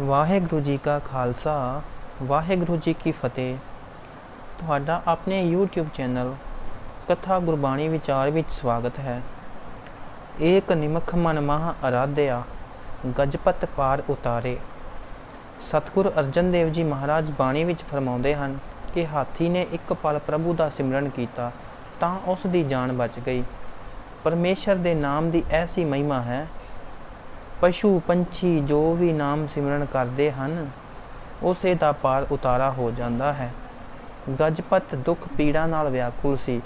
ਵਾਹਿਗੁਰੂ ਜੀ ਕਾ ਖਾਲਸਾ ਵਾਹਿਗੁਰੂ ਜੀ ਕੀ ਫਤਿਹ। ਤੁਹਾਡਾ ਆਪਣੇ YouTube ਚੈਨਲ ਕਥਾ ਗੁਰਬਾਣੀ ਵਿਚਾਰ ਵਿੱਚ ਸਵਾਗਤ ਹੈ। ਏਕ ਨਿਮਖ ਮਨ ਮਹਾ ਅਰਾਧਿਆ ਗਜਪਤ ਪਾਰ ਉਤਾਰੇ। ਸਤਿਗੁਰ ਅਰਜਨ ਦੇਵ ਜੀ ਮਹਾਰਾਜ ਬਾਣੀ ਵਿੱਚ ਫਰਮਾਉਂਦੇ ਹਨ ਕਿ ਹਾਥੀ ਨੇ ਇੱਕ ਪਲ ਪ੍ਰਭੂ ਦਾ ਸਿਮਰਨ ਕੀਤਾ ਤਾਂ ਉਸ ਦੀ ਜਾਨ ਬਚ ਗਈ। ਪਰਮੇਸ਼ਰ ਦੇ ਨਾਮ ਦੀ ਐਸੀ ਮਹਿਮਾ ਹੈ। ਪਸ਼ੂ ਪੰਛੀ ਜੋ ਵੀ ਨਾਮ ਸਿਮਰਨ ਕਰਦੇ ਹਨ ਉਸੇ ਦਾ ਪਾਰ ਉਤਾਰਾ ਹੋ ਜਾਂਦਾ ਹੈ। ਗਜਪਤ ਦੁੱਖ ਪੀੜਾ ਨਾਲ ਵਿਆਕੁਲ ਸੀ।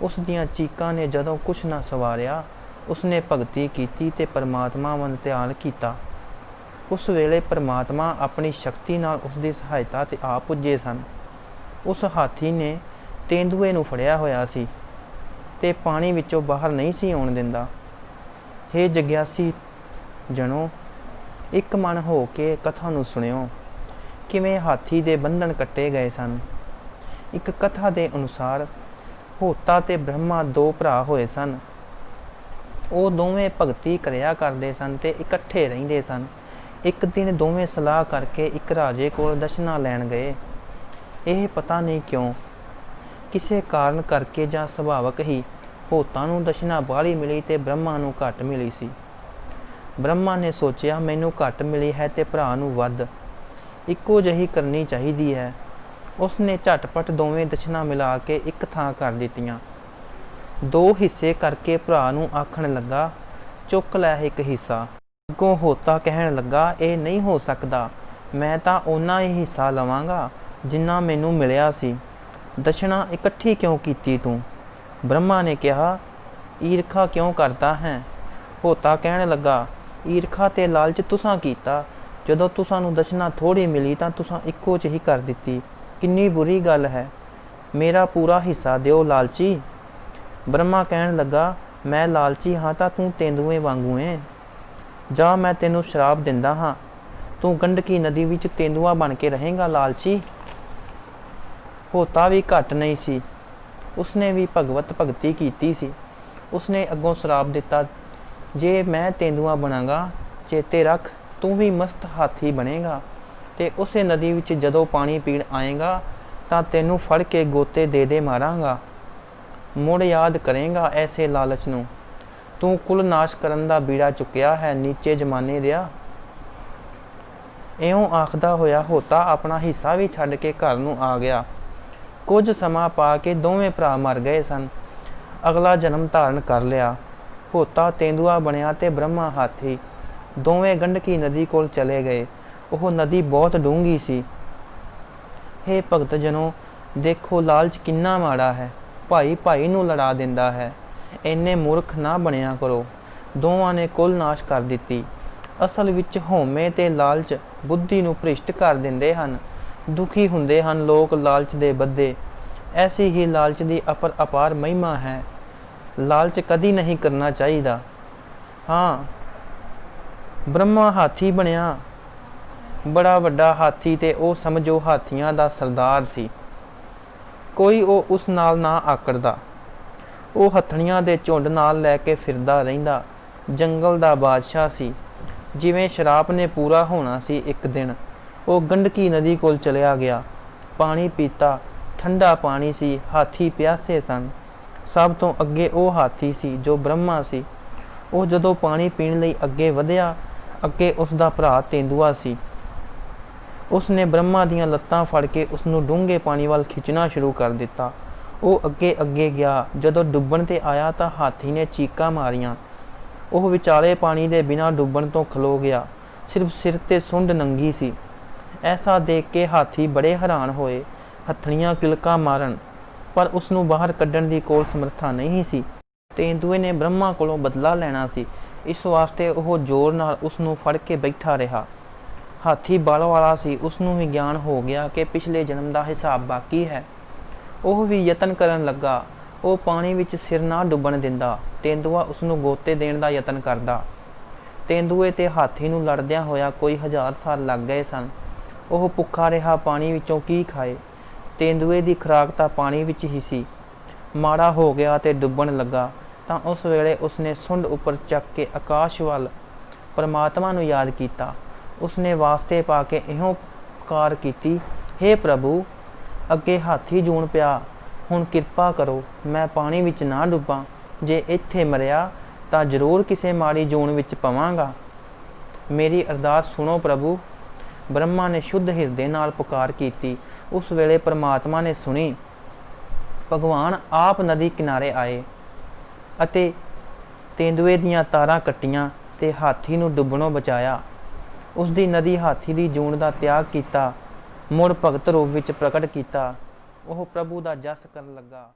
ਉਸ ਦੀਆਂ ਚੀਕਾਂ ਨੇ ਜਦੋਂ ਕੁਛ ਨਾ ਸਵਾਰਿਆ, ਉਸਨੇ ਭਗਤੀ ਕੀਤੀ ਤੇ ਪਰਮਾਤਮਾ ਵੱਲ ਧਿਆਨ ਕੀਤਾ। ਉਸ ਵੇਲੇ ਪਰਮਾਤਮਾ ਆਪਣੀ ਸ਼ਕਤੀ ਨਾਲ ਉਸ ਦੀ ਸਹਾਇਤਾ ਤੇ ਆ ਪੁੱਜੇ ਸਨ। ਉਸ ਹਾਥੀ ਨੇ ਤੇਂਦੂਏ ਨੂੰ ਫੜਿਆ ਹੋਇਆ ਸੀ ਤੇ ਪਾਣੀ ਵਿੱਚੋਂ ਬਾਹਰ ਨਹੀਂ ਸੀ ਆਉਣ ਦਿੰਦਾ। ਹੇ ਜਗਿਆਸੀ ਜਣੋ, ਇੱਕ ਮਨ ਹੋ ਕੇ ਕਥਾ ਨੂੰ ਸੁਣਿਓ। ਕਿਵੇਂ ਹਾਥੀ ਦੇ ਬੰਧਨ ਕੱਟੇ ਗਏ ਸਨ। ਇੱਕ ਕਥਾ ਦੇ ਅਨੁਸਾਰ ਹੋਤਾ ਤੇ ਬ੍ਰਹਮਾ ਦੋ ਭਰਾ ਹੋਏ ਸਨ। ਉਹ ਦੋਵੇਂ ਭਗਤੀ ਕਰਿਆ ਕਰਦੇ ਸਨ ਤੇ ਇਕੱਠੇ ਰਹਿੰਦੇ ਸਨ। ਇੱਕ ਦਿਨ ਦੋਵੇਂ ਸਲਾਹ ਕਰਕੇ ਇੱਕ ਰਾਜੇ ਕੋਲ ਦਸ਼ਨਾ ਲੈਣ ਗਏ। ਇਹ ਪਤਾ ਨਹੀਂ ਕਿਉਂ, ਕਿਸੇ ਕਾਰਨ ਕਰਕੇ ਜਾਂ ਸੁਭਾਵਕ ਹੀ ਹੋਤਾ ਨੂੰ ਦਸ਼ਨਾ ਬਾਹਲੀ ਮਿਲੀ ਤੇ ਬ੍ਰਹਮਾ ਨੂੰ ਘੱਟ ਮਿਲੀ ਸੀ। ਬ੍ਰਹਮਾ ਨੇ ਸੋਚਿਆ ਮੈਨੂੰ ਘੱਟ ਮਿਲੀ ਹੈ ਤੇ ਭਰਾ ਨੂੰ ਵੱਧ, ਇੱਕੋ ਜਿਹੀ ਕਰਨੀ ਚਾਹੀਦੀ ਹੈ। ਉਸਨੇ ਝਟਪਟ ਦੋਵੇਂ ਦਸ਼ਨਾ ਮਿਲਾ ਕੇ ਇੱਕ ਥਾਂ ਕਰ ਦਿੱਤੀਆਂ। ਦੋ ਹਿੱਸੇ ਕਰਕੇ ਭਰਾ ਨੂੰ ਆਖਣ ਲੱਗਾ, ਚੁੱਕ ਲੈ ਇੱਕ ਹਿੱਸਾ। ਅੱਗੋਂ ਹੋਤਾ ਕਹਿਣ ਲੱਗਾ, ਇਹ ਨਹੀਂ ਹੋ ਸਕਦਾ, ਮੈਂ ਤਾਂ ਓਨਾ ਹੀ ਹਿੱਸਾ ਲਵਾਂਗਾ ਜਿੰਨਾ ਮੈਨੂੰ ਮਿਲਿਆ ਸੀ। ਦਸ਼ਨਾ ਇਕੱਠੀ ਕਿਉਂ ਕੀਤੀ ਤੂੰ? ਬ੍ਰਹਮਾ ਨੇ ਕਿਹਾ, ਈਰਖਾ ਕਿਉਂ ਕਰਦਾ ਹੈ? ਹੋਤਾ ਕਹਿਣ ਲੱਗਾ, ਈਰਖਾ ਤੇ ਲਾਲਚ ਤੁਸਾਂ ਕੀਤਾ। ਜਦੋਂ ਤੁਸਾਂ ਨੂੰ ਦਸ਼ਨਾ ਥੋੜ੍ਹੀ ਮਿਲੀ ਤਾਂ ਤੁਸਾਂ ਇੱਕੋ ਜਿਹੀ ਕਰ ਦਿੱਤੀ। ਕਿੰਨੀ ਬੁਰੀ ਗੱਲ ਹੈ। ਮੇਰਾ ਪੂਰਾ ਹਿੱਸਾ ਦਿਓ ਲਾਲਚੀ। ਬ੍ਰਹਮਾ ਕਹਿਣ ਲੱਗਾ, ਮੈਂ ਲਾਲਚੀ ਹਾਂ ਤਾਂ ਤੂੰ ਤੇਂਦੂਏ ਵਾਂਗੂ ਏ। ਜਾਂ ਮੈਂ ਤੈਨੂੰ ਸ਼ਰਾਪ ਦਿੰਦਾ ਹਾਂ, ਤੂੰ ਗੰਡਕੀ ਨਦੀ ਵਿੱਚ ਤੇਂਦੂਆ ਬਣ ਕੇ ਰਹੇਂਗਾ ਲਾਲਚੀ। ਹੋਤਾ ਵੀ ਘੱਟ ਨਹੀਂ ਸੀ, ਉਸਨੇ ਵੀ ਭਗਵਤ ਭਗਤੀ ਕੀਤੀ ਸੀ। ਉਸਨੇ ਅੱਗੋਂ ਸ਼ਰਾਪ ਦਿੱਤਾ, ਜੇ ਮੈਂ ਤੇਂਦੂਆ ਬਣਾਂਗਾ ਚੇਤੇ ਰੱਖ ਤੂੰ ਵੀ ਮਸਤ ਹਾਥੀ ਬਣੇਗਾ ਤੇ ਉਸੇ ਨਦੀ ਵਿੱਚ ਜਦੋਂ ਪਾਣੀ ਪੀਣ ਆਏਗਾ ਤਾਂ ਤੈਨੂੰ ਫੜ ਕੇ ਗੋਤੇ ਦੇ ਮਾਰਾਂਗਾ। ਮੁੜ ਯਾਦ ਕਰੇਂਗਾ ਐਸੇ ਲਾਲਚ ਨੂੰ। ਤੂੰ ਕੁਲ ਨਾਸ਼ ਕਰਨ ਦਾ ਬੀੜਾ ਚੁੱਕਿਆ ਹੈ ਨੀਚੇ ਜ਼ਮਾਨੇ ਦਿਆ। ਇਉਂ ਆਖਦਾ ਹੋਇਆ ਹੋਤਾ ਆਪਣਾ ਹਿੱਸਾ ਵੀ ਛੱਡ ਕੇ ਘਰ ਨੂੰ ਆ ਗਿਆ। ਕੁਝ ਸਮਾਂ ਪਾ ਕੇ ਦੋਵੇਂ ਭਰਾ ਮਰ ਗਏ ਸਨ। ਅਗਲਾ ਜਨਮ ਧਾਰਨ ਕਰ ਲਿਆ। ਹੋਤਾ ਤੇਂਦੂਆ ਬਣਿਆ ਤੇ ਬ੍ਰਹਮਾ ਹਾਥੀ। ਦੋਵੇਂ ਗੰਡਕੀ ਨਦੀ ਕੋਲ ਚਲੇ ਗਏ। ਉਹ ਨਦੀ ਬਹੁਤ ਡੂੰਘੀ ਸੀ। ਹੇ ਭਗਤ ਜਨੋ, ਦੇਖੋ ਲਾਲਚ ਕਿੰਨਾ ਮਾੜਾ ਹੈ। ਭਾਈ ਭਾਈ ਨੂੰ ਲੜਾ ਦਿੰਦਾ ਹੈ। ਇੰਨੇ ਮੂਰਖ ਨਾ ਬਣਿਆ ਕਰੋ। ਦੋਵਾਂ ਨੇ ਕੁਲ ਨਾਸ਼ ਕਰ ਦਿੱਤੀ। ਅਸਲ ਵਿੱਚ ਹਉਮੈ ਤੇ ਲਾਲਚ ਬੁੱਧੀ ਨੂੰ ਭ੍ਰਿਸ਼ਟ ਕਰ ਦਿੰਦੇ ਹਨ। ਦੁਖੀ ਹੁੰਦੇ ਹਨ ਲੋਕ ਲਾਲਚ ਦੇ ਬੱਧੇ। ਐਸੀ ਹੀ ਲਾਲਚ ਦੀ ਅਪਾਰ ਮਹਿਮਾ ਹੈ। ਲਾਲਚ ਕਦੀ ਨਹੀਂ ਕਰਨਾ ਚਾਹੀਦਾ। ਹਾਂ, ਬ੍ਰਹਮਾ ਹਾਥੀ ਬਣਿਆ, ਬੜਾ ਵੱਡਾ ਹਾਥੀ, ਤੇ ਉਹ ਸਮਝੋ ਹਾਥੀਆਂ ਦਾ ਸਰਦਾਰ ਸੀ। ਕੋਈ ਉਹ ਉਸ ਨਾਲ ਨਾ ਆਕੜਦਾ। ਉਹ ਹਥਣੀਆਂ ਦੇ ਝੁੰਡ ਨਾਲ ਲੈ ਕੇ ਫਿਰਦਾ ਰਹਿੰਦਾ। ਜੰਗਲ ਦਾ ਬਾਦਸ਼ਾਹ ਸੀ। ਜਿਵੇਂ ਸ਼ਰਾਪ ਨੇ ਪੂਰਾ ਹੋਣਾ ਸੀ, ਇੱਕ ਦਿਨ ਉਹ ਗੰਡਕੀ ਨਦੀ ਕੋਲ ਚਲਿਆ ਗਿਆ। ਪਾਣੀ ਪੀਤਾ। ਠੰਡਾ ਪਾਣੀ ਸੀ। ਹਾਥੀ ਪਿਆਸੇ ਸਨ। ਸਭ ਤੋਂ ਅੱਗੇ ਉਹ ਹਾਥੀ ਸੀ ਜੋ ਬ੍ਰਹਮਾ ਸੀ। ਉਹ ਜਦੋਂ ਪਾਣੀ ਪੀਣ ਲਈ ਅੱਗੇ ਵਧਿਆ, ਅੱਗੇ ਉਸ ਦਾ ਭਰਾ ਤੇਂਦੂਆ ਸੀ। ਉਸਨੇ ਬ੍ਰਹਮਾ ਦੀਆਂ ਲੱਤਾਂ ਫੜ ਕੇ ਉਸਨੂੰ ਡੂੰਘੇ ਪਾਣੀ ਵੱਲ ਖਿੱਚਣਾ ਸ਼ੁਰੂ ਕਰ ਦਿੱਤਾ। ਉਹ ਅੱਗੇ ਅੱਗੇ ਗਿਆ। ਜਦੋਂ ਡੁੱਬਣ ਤੇ ਆਇਆ ਤਾਂ ਹਾਥੀ ਨੇ ਚੀਕਾਂ ਮਾਰੀਆਂ। ਉਹ ਵਿਚਾਲੇ ਪਾਣੀ ਦੇ ਬਿਨਾਂ ਡੁੱਬਣ ਤੋਂ ਖਲੋ ਗਿਆ। ਸਿਰਫ ਸਿਰ ਤੇ ਸੁੰਡ ਨੰਗੀ ਸੀ। ਐਸਾ ਦੇਖ ਕੇ ਹਾਥੀ ਬੜੇ ਹੈਰਾਨ ਹੋਏ। ਹੱਥਣੀਆਂ ਕਿਲਕਾਂ ਮਾਰਨ, ਪਰ ਉਸ ਨੂੰ ਬਾਹਰ ਕੱਢਣ ਦੀ ਕੋਲ ਸਮਰੱਥਾ ਨਹੀਂ ਸੀ। ਤੇਂਦੂਏ ਨੇ ਬ੍ਰਹਮਾ ਕੋਲੋਂ ਬਦਲਾ ਲੈਣਾ ਸੀ। ਇਸ ਵਾਸਤੇ ਉਹ ਜ਼ੋਰ ਨਾਲ ਉਸ ਨੂੰ ਫੜ ਕੇ ਬੈਠਾ ਰਿਹਾ। ਹਾਥੀ ਬਲ ਵਾਲਾ ਸੀ। ਉਸ ਨੂੰ ਵੀ ਗਿਆਨ ਹੋ ਗਿਆ ਕਿ ਪਿਛਲੇ ਜਨਮ ਦਾ ਹਿਸਾਬ ਬਾਕੀ ਹੈ। ਉਹ ਵੀ ਯਤਨ ਕਰਨ ਲੱਗਾ। ਉਹ ਪਾਣੀ ਵਿੱਚ ਸਿਰ ਨਾ ਡੁੱਬਣ ਦਿੰਦਾ। ਤੇਂਦੂਆ ਉਸ ਨੂੰ ਗੋਤੇ ਦੇਣ ਦਾ ਯਤਨ ਕਰਦਾ। ਤੇਂਦੂਏ ਤੇ ਹਾਥੀ ਨੂੰ ਲੜਦਿਆਂ ਹੋਇਆ ਕੋਈ 1000 ਸਾਲ ਲੱਗ ਗਏ ਸਨ। ਉਹ ਭੁੱਖਾ ਰਿਹਾ। ਪਾਣੀ ਵਿੱਚੋਂ ਕੀ ਖਾਏ? ਤੇਂਦੂਏ ਦੀ ਖੁਰਾਕ ਤਾਂ ਪਾਣੀ ਵਿੱਚ ਹੀ ਸੀ। ਮਾੜਾ ਹੋ ਗਿਆ ਤੇ ਡੁੱਬਣ ਲੱਗਾ ਤਾਂ ਉਸ ਵੇਲੇ ਉਸਨੇ ਸੁੰਡ ਉੱਪਰ ਚੱਕ ਕੇ ਆਕਾਸ਼ ਵੱਲ ਪਰਮਾਤਮਾ ਨੂੰ ਯਾਦ ਕੀਤਾ। ਉਸਨੇ ਵਾਸਤੇ ਪਾ ਕੇ ਇਹੋ ਪੁਕਾਰ ਕੀਤੀ, ਹੇ ਪ੍ਰਭੂ, ਅੱਗੇ ਹਾਥੀ ਜੂਣ ਪਿਆ, ਹੁਣ ਕਿਰਪਾ ਕਰੋ ਮੈਂ ਪਾਣੀ ਵਿੱਚ ਨਾ ਡੁੱਬਾਂ। ਜੇ ਇੱਥੇ ਮਰਿਆ ਤਾਂ ਜ਼ਰੂਰ ਕਿਸੇ ਮਾੜੀ ਜੂਣ ਵਿੱਚ ਪਵਾਂਗਾ। ਮੇਰੀ ਅਰਦਾਸ ਸੁਣੋ ਪ੍ਰਭੂ। ਬ੍ਰਹਮਾ ਨੇ ਸ਼ੁੱਧ ਹਿਰਦੇ ਨਾਲ ਪੁਕਾਰ ਕੀਤੀ। ਉਸ ਵੇਲੇ ਪਰਮਾਤਮਾ ਨੇ ਸੁਣੀ। ਭਗਵਾਨ ਆਪ ਨਦੀ ਕਿਨਾਰੇ ਆਏ ਅਤੇ ਤੇਂਦੂਏ ਦੀਆਂ ਤਾਰਾਂ ਕੱਟੀਆਂ ਤੇ ਹਾਥੀ ਨੂੰ ਡੁੱਬਣੋਂ ਬਚਾਇਆ। ਉਸ ਦੀ ਨਦੀ ਹਾਥੀ ਦੀ ਜੂਣ ਦਾ ਤਿਆਗ ਕੀਤਾ, ਮੁੜ ਭਗਤ ਰੂਪ ਵਿੱਚ ਪ੍ਰਗਟ ਕੀਤਾ। ਉਹ ਪ੍ਰਭੂ ਦਾ ਜਸ ਕਰਨ ਲੱਗਾ।